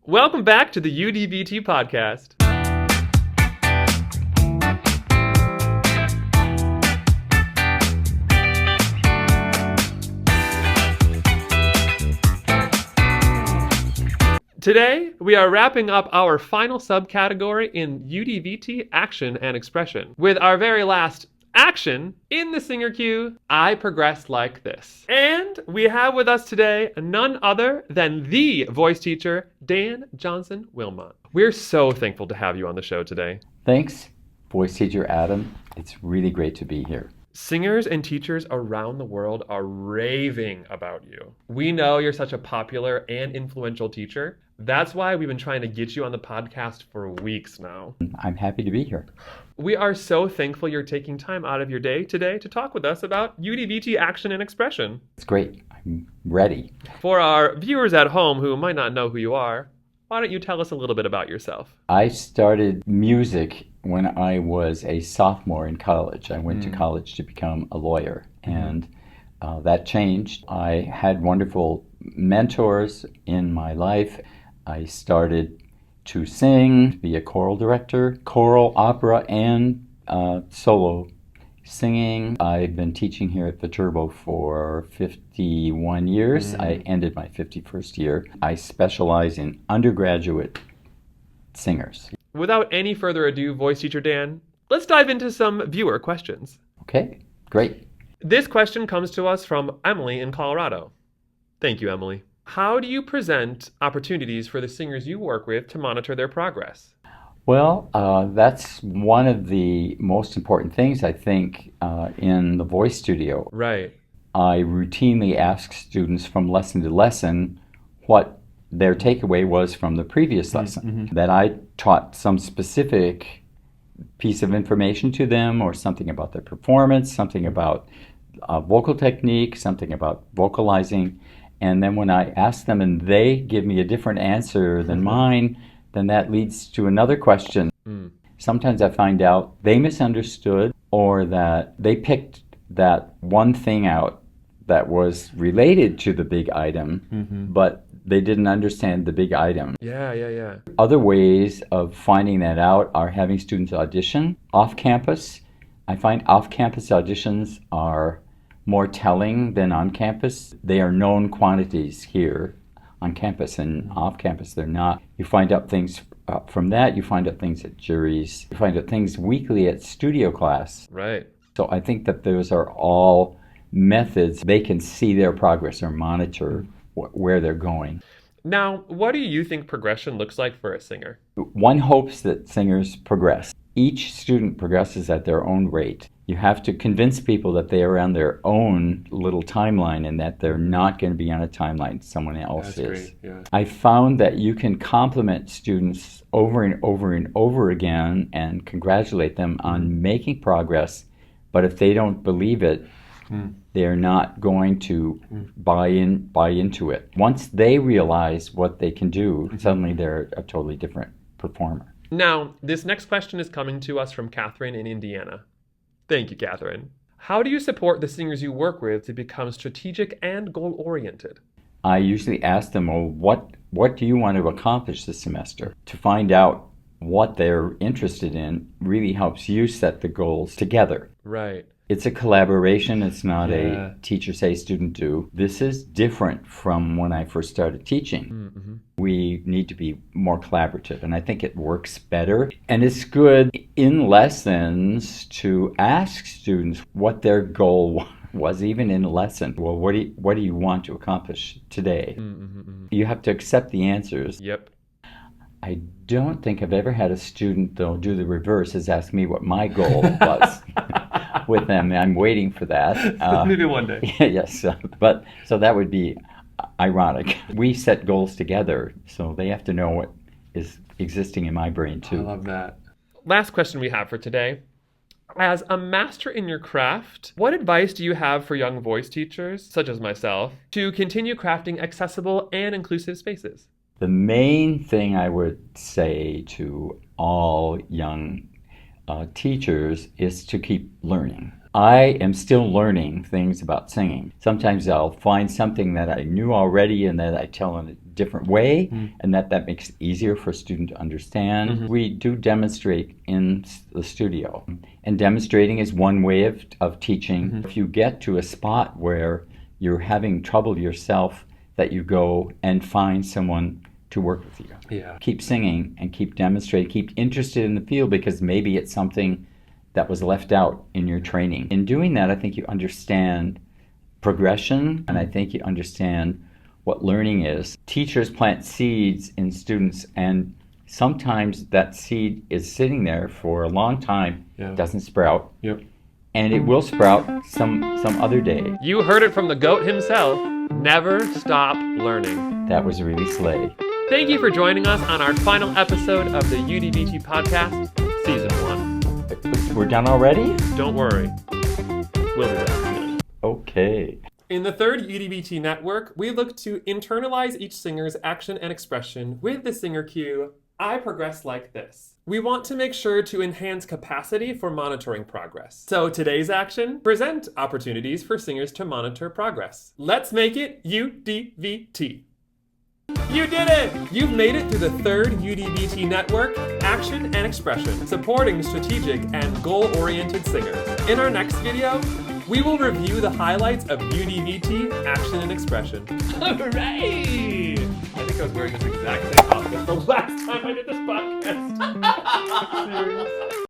Welcome back to the UDVT podcast. Today, we are wrapping up our final subcategory in UDVT action and expression with our very last action in the singer cue, I progress like this. And we have with us today none other than the voice teacher, Dan Johnson Wilmot. We're so thankful to have you on the show today. Thanks, voice teacher Adam. It's really great to be here. Singers and teachers around the world are raving about you. We know you're such a popular and influential teacher. That's why we've been trying to get you on the podcast for weeks now. I'm happy to be here. We are so thankful you're taking time out of your day today to talk with us about UDVT action and expression. It's great. I'm ready. For our viewers at home who might not know who you are, why don't you tell us a little bit about yourself? I started music when I was a sophomore in college. I went to college to become a lawyer, and that changed. I had wonderful mentors in my life. I started to sing, be a choral director, choral, opera, and solo singing. I've been teaching here at Viterbo for 51 years. I ended my 51st year. I specialize in undergraduate singers. Without any further ado, voice teacher Dan, let's dive into some viewer questions. Okay, great. This question comes to us from Emily in Colorado. Thank you, Emily. How do you present opportunities for the singers you work with to monitor their progress? Well, that's one of the most important things, I think, in the voice studio. Right. I routinely ask students from lesson to lesson what their takeaway was from the previous lesson. That I taught some specific piece of information to them, or something about their performance, something about vocal technique, something about vocalizing. And then when I ask them and they give me a different answer than mine, then that leads to another question. Sometimes I find out they misunderstood, or that they picked that one thing out that was related to the big item, but they didn't understand the big item. Yeah. Other ways of finding that out are having students audition off campus. I find off-campus auditions are more telling than on campus. They are known quantities here on campus, and off campus they're not. You find out things from that. You find out things at juries. You find out things weekly at studio class. Right. So I think that those are all methods they can see their progress or monitor where they're going. Now, what do you think progression looks like for a singer? One hopes that singers progress. Each student progresses at their own rate. You have to convince people that they are on their own little timeline, and that they're not going to be on a timeline someone else That's is. Great. Yeah. I found that you can compliment students over and over and over again and congratulate them on making progress, but if they don't believe it, they're not going to buy into it. Once they realize what they can do, suddenly they're a totally different performer. Now, this next question is coming to us from Catherine in Indiana. Thank you, Catherine. How do you support the singers you work with to become strategic and goal-oriented? I usually ask them, well, what do you want to accomplish this semester? To find out what they're interested in really helps you set the goals together. Right. It's a collaboration. It's not a teacher say, student do. This is different from when I first started teaching. We need to be more collaborative, and I think it works better. And it's good in lessons to ask students what their goal was, even in a lesson. Well, what do you want to accomplish today? You have to accept the answers. Yep. I don't think I've ever had a student, though, do the reverse, is ask me what my goal was with them. I'm waiting for that. Maybe one day. Yes, but so that would be ironic. We set goals together, so they have to know what is existing in my brain too. I love that. Last question we have for today. As a master in your craft, what advice do you have for young voice teachers, such as myself, to continue crafting accessible and inclusive spaces? The main thing I would say to all young teachers is to keep learning. I am still learning things about singing. Sometimes I'll find something that I knew already and that I tell in a different way, and that makes it easier for a student to understand. We do demonstrate in the studio, and demonstrating is one way of teaching. If you get to a spot where you're having trouble yourself, that you go and find someone to work with you. Yeah. Keep singing and keep demonstrating, keep interested in the field, because maybe it's something that was left out in your training. In doing that, I think you understand progression, and I think you understand what learning is. Teachers plant seeds in students, and sometimes that seed is sitting there for a long time, doesn't sprout, and it will sprout some other day. You heard it from the GOAT himself. Never stop learning. That was really slay. Thank you for joining us on our final episode of the UDVT podcast, Season 1. We're done already? Don't worry. We'll be back. Okay. In the third UDVT network, we look to internalize each singer's action and expression with the singer cue, I progress like this. We want to make sure to enhance capacity for monitoring progress. So today's action, present opportunities for singers to monitor progress. Let's make it UDVT. You did it! You've made it through the third UDVT network, Action and Expression, supporting strategic and goal-oriented singers. In our next video, we will review the highlights of UDVT, Action and Expression. Hooray! I think I was wearing this exact same outfit the last time I did this podcast.